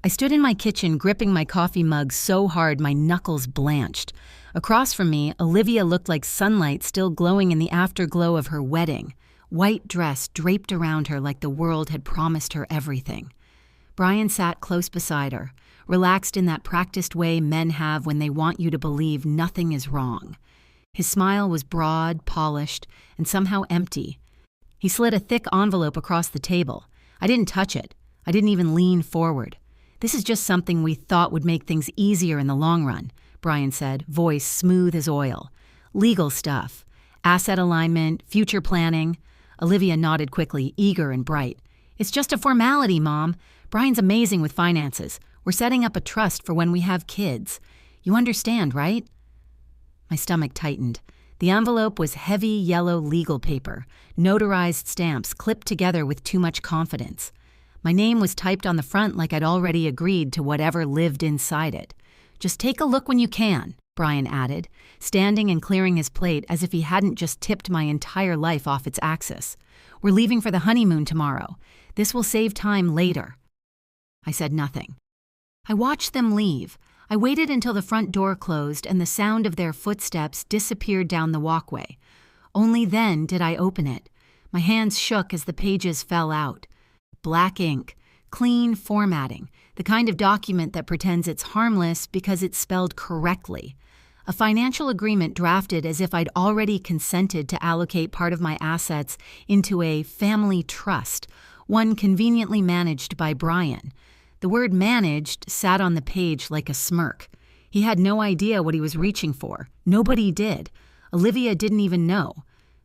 I stood in my kitchen gripping my coffee mug so hard my knuckles blanched. Across from me, Olivia looked like sunlight still glowing in the afterglow of her wedding. White dress draped around her like the world had promised her everything. Brian sat close beside her, relaxed in that practiced way men have when they want you to believe nothing is wrong. His smile was broad, polished, and somehow empty. He slid a thick envelope across the table. I didn't touch it. I didn't even lean forward. "This is just something we thought would make things easier in the long run," Brian said, voice smooth as oil. "Legal stuff. Asset alignment, future planning." Olivia nodded quickly, eager and bright. "It's just a formality, Mom. Brian's amazing with finances. We're setting up a trust for when we have kids. You understand, right?" My stomach tightened. The envelope was heavy yellow legal paper, notarized stamps clipped together with too much confidence. My name was typed on the front like I'd already agreed to whatever lived inside it. "Just take a look when you can," Brian added, standing and clearing his plate as if he hadn't just tipped my entire life off its axis. "We're leaving for the honeymoon tomorrow. This will save time later." I said nothing. I watched them leave. I waited until the front door closed and the sound of their footsteps disappeared down the walkway. Only then did I open it. My hands shook as the pages fell out. Black ink, clean formatting, the kind of document that pretends it's harmless because it's spelled correctly. A financial agreement drafted as if I'd already consented to allocate part of my assets into a family trust, one conveniently managed by Brian. The word managed sat on the page like a smirk. He had no idea what he was reaching for. Nobody did. Olivia didn't even know.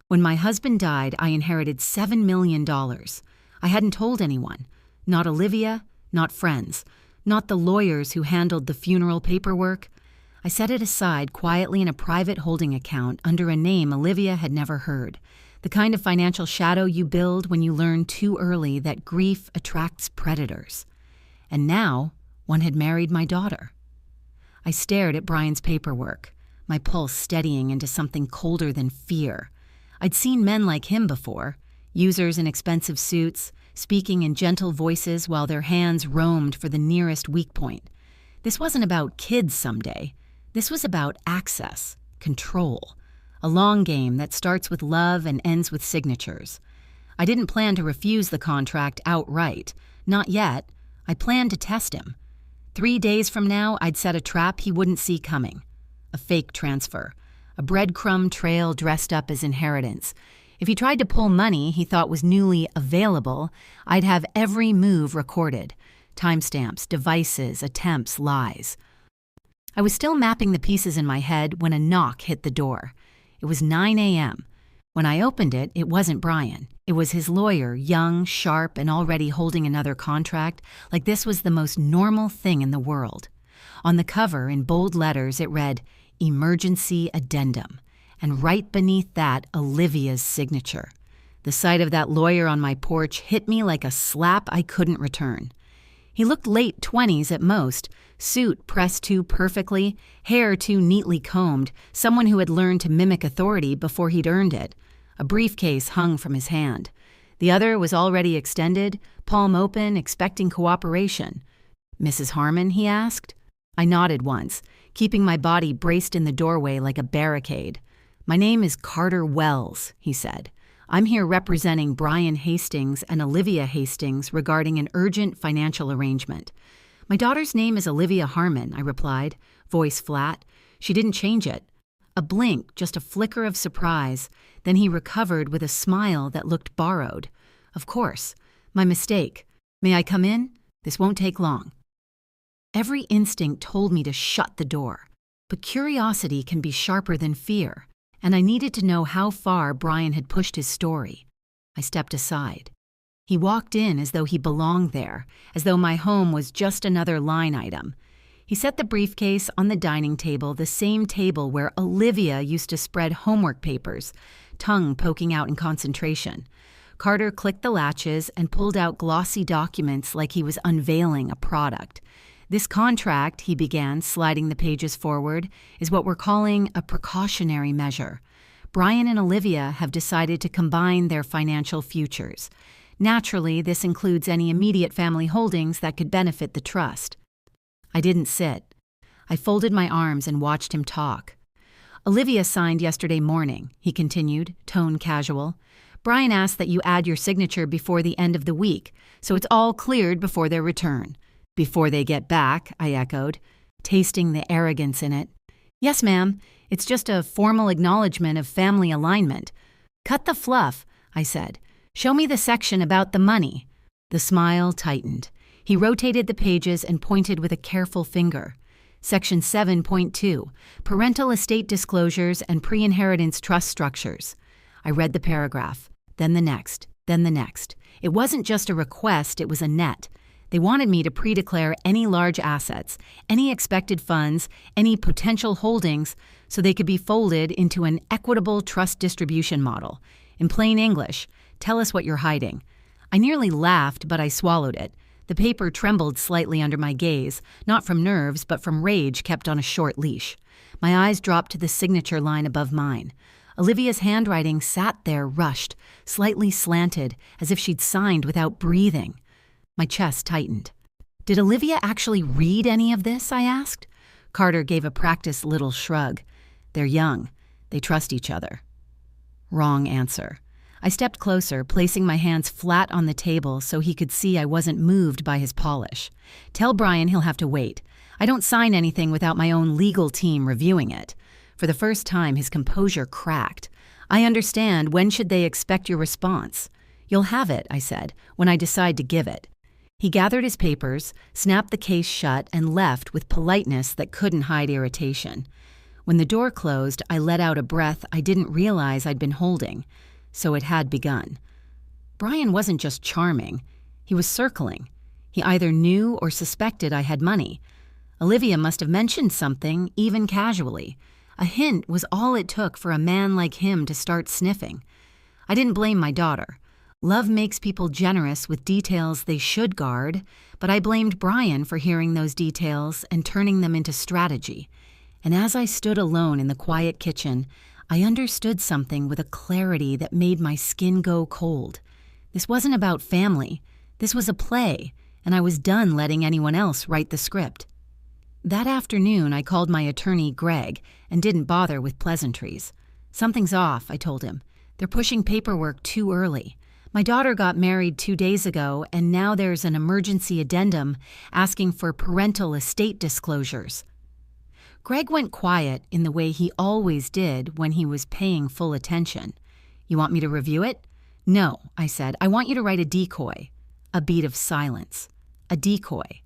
When my husband died, I inherited $7 million. I hadn't told anyone. Not Olivia, not friends, not the lawyers who handled the funeral paperwork. I set it aside quietly in a private holding account under a name Olivia had never heard. The kind of financial shadow you build when you learn too early that grief attracts predators. And now, one had married my daughter. I stared at Brian's paperwork, my pulse steadying into something colder than fear. I'd seen men like him before, users in expensive suits, speaking in gentle voices while their hands roamed for the nearest weak point. This wasn't about kids someday. This was about access, control, a long game that starts with love and ends with signatures. I didn't plan to refuse the contract outright. Not yet. I planned to test him. 3 days from now, I'd set a trap he wouldn't see coming. A fake transfer. A breadcrumb trail dressed up as inheritance. If he tried to pull money he thought was newly available, I'd have every move recorded. Timestamps, devices, attempts, lies. I was still mapping the pieces in my head when a knock hit the door. It was 9 a.m. When I opened it, it wasn't Brian. It was his lawyer, young, sharp, and already holding another contract, like this was the most normal thing in the world. On the cover, in bold letters, it read, "Emergency Addendum," and right beneath that, Olivia's signature. The sight of that lawyer on my porch hit me like a slap I couldn't return. He looked late 20s at most, suit pressed too perfectly, hair too neatly combed, someone who had learned to mimic authority before he'd earned it. A briefcase hung from his hand. The other was already extended, palm open, expecting cooperation. "Mrs. Harmon?" he asked. I nodded once, keeping my body braced in the doorway like a barricade. "My name is Carter Wells," he said. "I'm here representing Brian Hastings and Olivia Hastings regarding an urgent financial arrangement." "My daughter's name is Olivia Harmon," I replied, voice flat. She didn't change it. A blink, just a flicker of surprise, then he recovered with a smile that looked borrowed. "Of course. My mistake. May I come in? This won't take long." Every instinct told me to shut the door, but curiosity can be sharper than fear, and I needed to know how far Brian had pushed his story. I stepped aside. He walked in as though he belonged there, as though my home was just another line item. He set the briefcase on the dining table, the same table where Olivia used to spread homework papers, tongue poking out in concentration. Carter clicked the latches and pulled out glossy documents like he was unveiling a product. "This contract," he began, sliding the pages forward, "is what we're calling a precautionary measure. Brian and Olivia have decided to combine their financial futures. Naturally, this includes any immediate family holdings that could benefit the trust. I didn't sit. I folded my arms and watched him talk. Olivia signed yesterday morning, he continued, tone casual. Brian asked that you add your signature before the end of the week, so it's all cleared before their return. Before they get back, I echoed, tasting the arrogance in it. Yes, ma'am. It's just a formal acknowledgement of family alignment. Cut the fluff, I said. Show me the section about the money. The smile tightened. He rotated the pages and pointed with a careful finger. Section 7.2, Parental Estate Disclosures and Pre-Inheritance Trust Structures. I read the paragraph, then the next, then the next. It wasn't just a request, it was a net. They wanted me to pre-declare any large assets, any expected funds, any potential holdings, so they could be folded into an equitable trust distribution model. In plain English, tell us what you're hiding. I nearly laughed, but I swallowed it. The paper trembled slightly under my gaze, not from nerves, but from rage kept on a short leash. My eyes dropped to the signature line above mine. Olivia's handwriting sat there rushed, slightly slanted, as if she'd signed without breathing. My chest tightened. Did Olivia actually read any of this? I asked. Carter gave a practiced little shrug. They're young. They trust each other. Wrong answer. I stepped closer, placing my hands flat on the table so he could see I wasn't moved by his polish. Tell Brian he'll have to wait. I don't sign anything without my own legal team reviewing it. For the first time, his composure cracked. I understand. When should they expect your response? You'll have it, I said, when I decide to give it. He gathered his papers, snapped the case shut, and left with politeness that couldn't hide irritation. When the door closed, I let out a breath I didn't realize I'd been holding. So it had begun. Brian wasn't just charming. He was circling. He either knew or suspected I had money. Olivia must have mentioned something, even casually. A hint was all it took for a man like him to start sniffing. I didn't blame my daughter. Love makes people generous with details they should guard, but I blamed Brian for hearing those details and turning them into strategy. And as I stood alone in the quiet kitchen, I understood something with a clarity that made my skin go cold. This wasn't about family. This was a play, and I was done letting anyone else write the script. That afternoon, I called my attorney, Greg, and didn't bother with pleasantries. Something's off, I told him. They're pushing paperwork too early. My daughter got married 2 days ago, and now there's an emergency addendum asking for parental estate disclosures. Greg went quiet in the way he always did when he was paying full attention. You want me to review it? No, I said. I want you to write a decoy. A beat of silence. A decoy.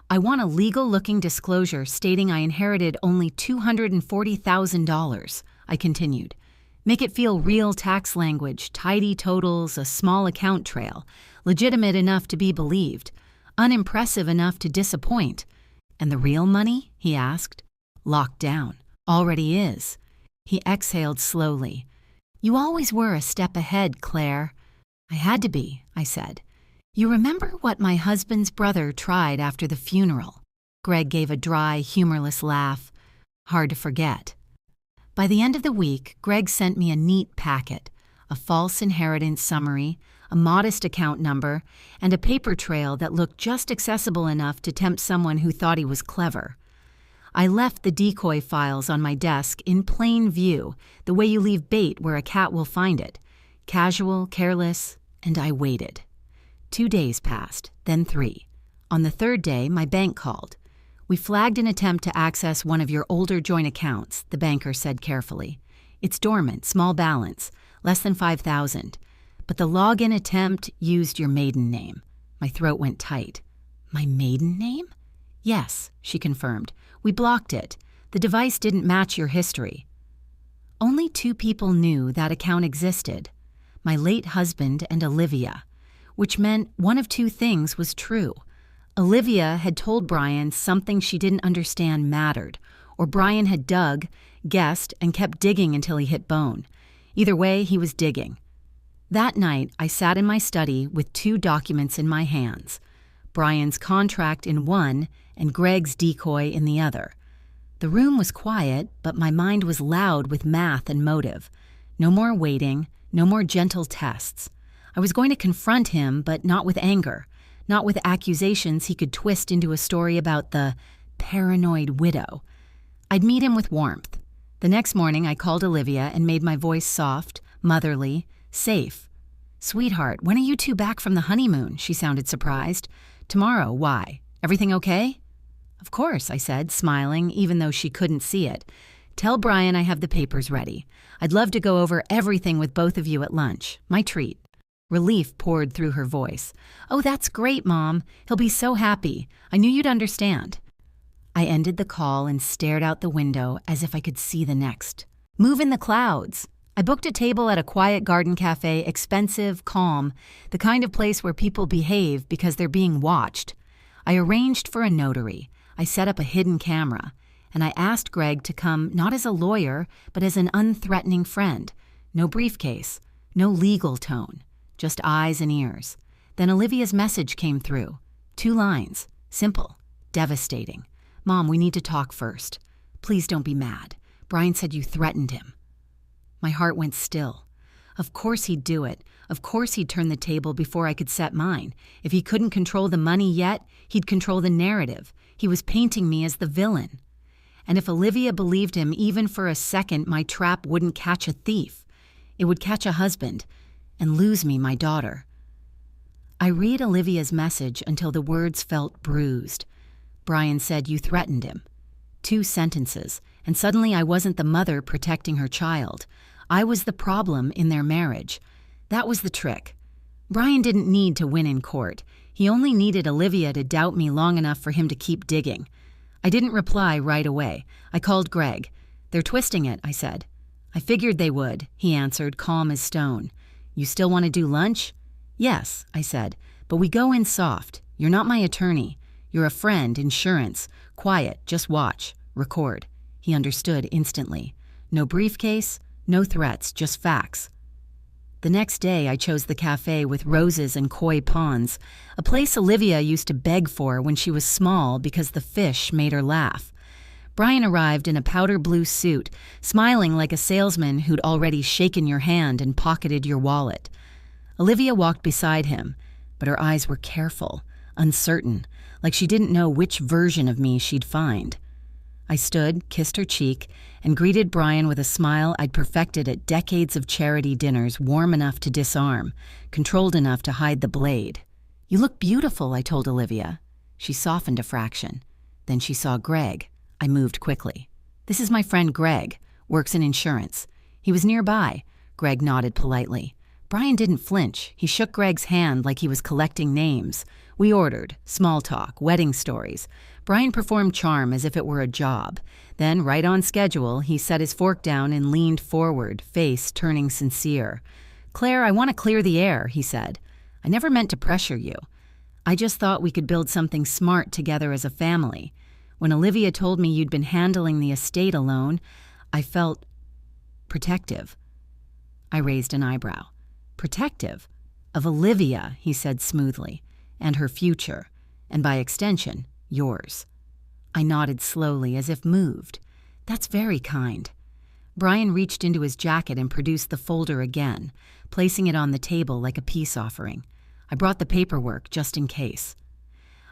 I want a legal-looking disclosure stating I inherited only $240,000, I continued. Make it feel real tax language, tidy totals, a small account trail, legitimate enough to be believed, unimpressive enough to disappoint. And the real money? He asked. Locked down. Already is. He exhaled slowly. You always were a step ahead, Claire. I had to be, I said. You remember what my husband's brother tried after the funeral? Greg gave a dry, humorless laugh. Hard to forget. By the end of the week, Greg sent me a neat packet, a false inheritance summary, a modest account number, and a paper trail that looked just accessible enough to tempt someone who thought he was clever. I left the decoy files on my desk in plain view, the way you leave bait where a cat will find it. Casual, careless, and I waited. 2 days passed, then 3. On the 3rd day, my bank called. We flagged an attempt to access one of your older joint accounts, the banker said carefully. It's dormant, small balance, less than $5,000. But the login attempt used your maiden name. My throat went tight. My maiden name? Yes, she confirmed. We blocked it. The device didn't match your history. Only 2 people knew that account existed. My late husband and Olivia, which meant one of 2 things was true. Olivia had told Brian something she didn't understand mattered, or Brian had dug, guessed, and kept digging until he hit bone. Either way, he was digging. That night, I sat in my study with 2 documents in my hands, Brian's contract in one and Greg's decoy in the other. The room was quiet, but my mind was loud with math and motive. No more waiting, no more gentle tests. I was going to confront him, but not with anger, not with accusations he could twist into a story about the paranoid widow. I'd meet him with warmth. The next morning, I called Olivia and made my voice soft, motherly, safe. "Sweetheart, when are you two back from the honeymoon?" She sounded surprised. "Tomorrow. Why? Everything okay?" "Of course," I said, smiling, even though she couldn't see it. "Tell Brian I have the papers ready. I'd love to go over everything with both of you at lunch. My treat." Relief poured through her voice. "Oh, that's great, Mom. He'll be so happy. I knew you'd understand." I ended the call and stared out the window as if I could see the next. Move in the clouds. I booked a table at a quiet garden cafe, expensive, calm, the kind of place where people behave because they're being watched. I arranged for a notary. I set up a hidden camera, and I asked Greg to come not as a lawyer, but as an unthreatening friend. No briefcase, no legal tone, just eyes and ears. Then Olivia's message came through. 2 lines, simple, devastating. "Mom, we need to talk first. Please don't be mad. Brian said you threatened him." My heart went still. Of course he'd do it. Of course he'd turn the table before I could set mine. If he couldn't control the money yet, he'd control the narrative. He was painting me as the villain. And if Olivia believed him even for a second, my trap wouldn't catch a thief. It would catch a husband and lose me my daughter. I read Olivia's message until the words felt bruised. Brian said you threatened him. 2 sentences, and suddenly I wasn't the mother protecting her child. I was the problem in their marriage. That was the trick. Brian didn't need to win in court. He only needed Olivia to doubt me long enough for him to keep digging. I didn't reply right away. I called Greg. "They're twisting it," I said. "I figured they would," he answered, calm as stone. "You still want to do lunch?" "Yes," I said, "but we go in soft. You're not my attorney. You're a friend, insurance. Quiet, just watch. Record." He understood instantly. No briefcase, no threats, just facts. The next day, I chose the cafe with roses and koi ponds, a place Olivia used to beg for when she was small because the fish made her laugh. Brian arrived in a powder blue suit, smiling like a salesman who'd already shaken your hand and pocketed your wallet. Olivia walked beside him, but her eyes were careful, uncertain, like she didn't know which version of me she'd find. I stood, kissed her cheek, and greeted Brian with a smile I'd perfected at decades of charity dinners, warm enough to disarm, controlled enough to hide the blade. "You look beautiful," I told Olivia. She softened a fraction. Then she saw Greg. I moved quickly. "This is my friend Greg, works in insurance." He was nearby. Greg nodded politely. Brian didn't flinch. He shook Greg's hand like he was collecting names. We ordered, small talk, wedding stories. Brian performed charm as if it were a job. Then, right on schedule, he set his fork down and leaned forward, face turning sincere. "Claire, I want to clear the air," he said. "I never meant to pressure you. I just thought we could build something smart together as a family. When Olivia told me you'd been handling the estate alone, I felt protective." I raised an eyebrow. "Protective? Of Olivia," he said smoothly, "and her future, and by extension, yours." I nodded slowly, as if moved. "That's very kind." Brian reached into his jacket and produced the folder again, placing it on the table like a peace offering. I brought the paperwork just in case.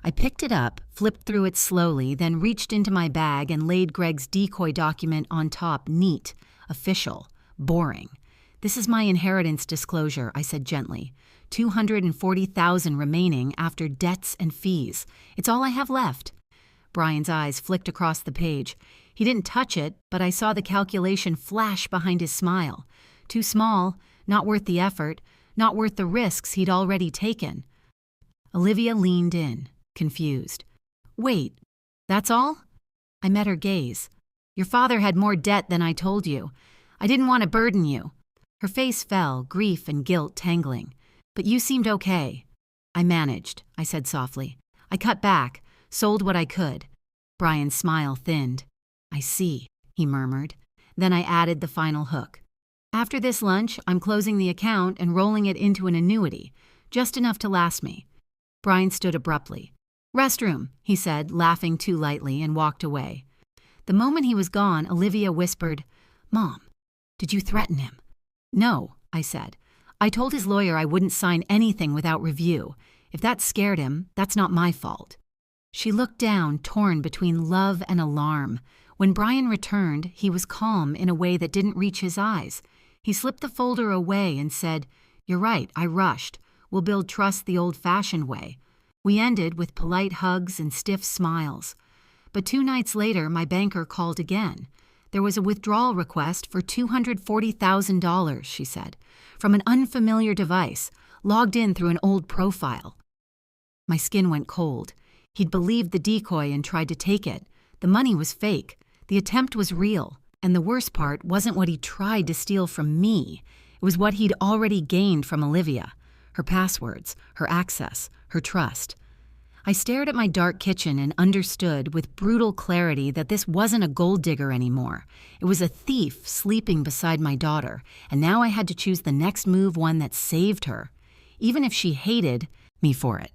I picked it up, flipped through it slowly, then reached into my bag and laid Greg's decoy document on top, neat, official, boring. "This is my inheritance disclosure," I said gently. $240,000 remaining after debts and fees. It's all I have left. Brian's eyes flicked across the page. He didn't touch it, but I saw the calculation flash behind his smile. Too small, not worth the effort, not worth the risks he'd already taken. Olivia leaned in, confused. "Wait, that's all?" I met her gaze. "Your father had more debt than I told you. I didn't want to burden you." Her face fell, grief and guilt tangling. "But you seemed okay." "I managed," I said softly. "I cut back, sold what I could." Brian's smile thinned. "I see," he murmured. Then I added the final hook. "After this lunch, I'm closing the account and rolling it into an annuity, just enough to last me." Brian stood abruptly. "Restroom," he said, laughing too lightly, and walked away. The moment he was gone, Olivia whispered, "Mom, did you threaten him?" "No," I said. I told his lawyer I wouldn't sign anything without review. If that scared him, that's not my fault." She looked down, torn between love and alarm. When Brian returned, he was calm in a way that didn't reach his eyes. He slipped the folder away and said, "You're right, I rushed. We'll build trust the old-fashioned way." We ended with polite hugs and stiff smiles. But 2 nights later, my banker called again. There was a withdrawal request for $240,000, she said, from an unfamiliar device, logged in through an old profile. My skin went cold. He'd believed the decoy and tried to take it. The money was fake. The attempt was real. And the worst part wasn't what he tried to steal from me. It was what he'd already gained from Olivia. Her passwords, her access, her trust. I stared at my dark kitchen and understood with brutal clarity that this wasn't a gold digger anymore. It was a thief sleeping beside my daughter, and now I had to choose the next move, one that saved her, even if she hated me for it.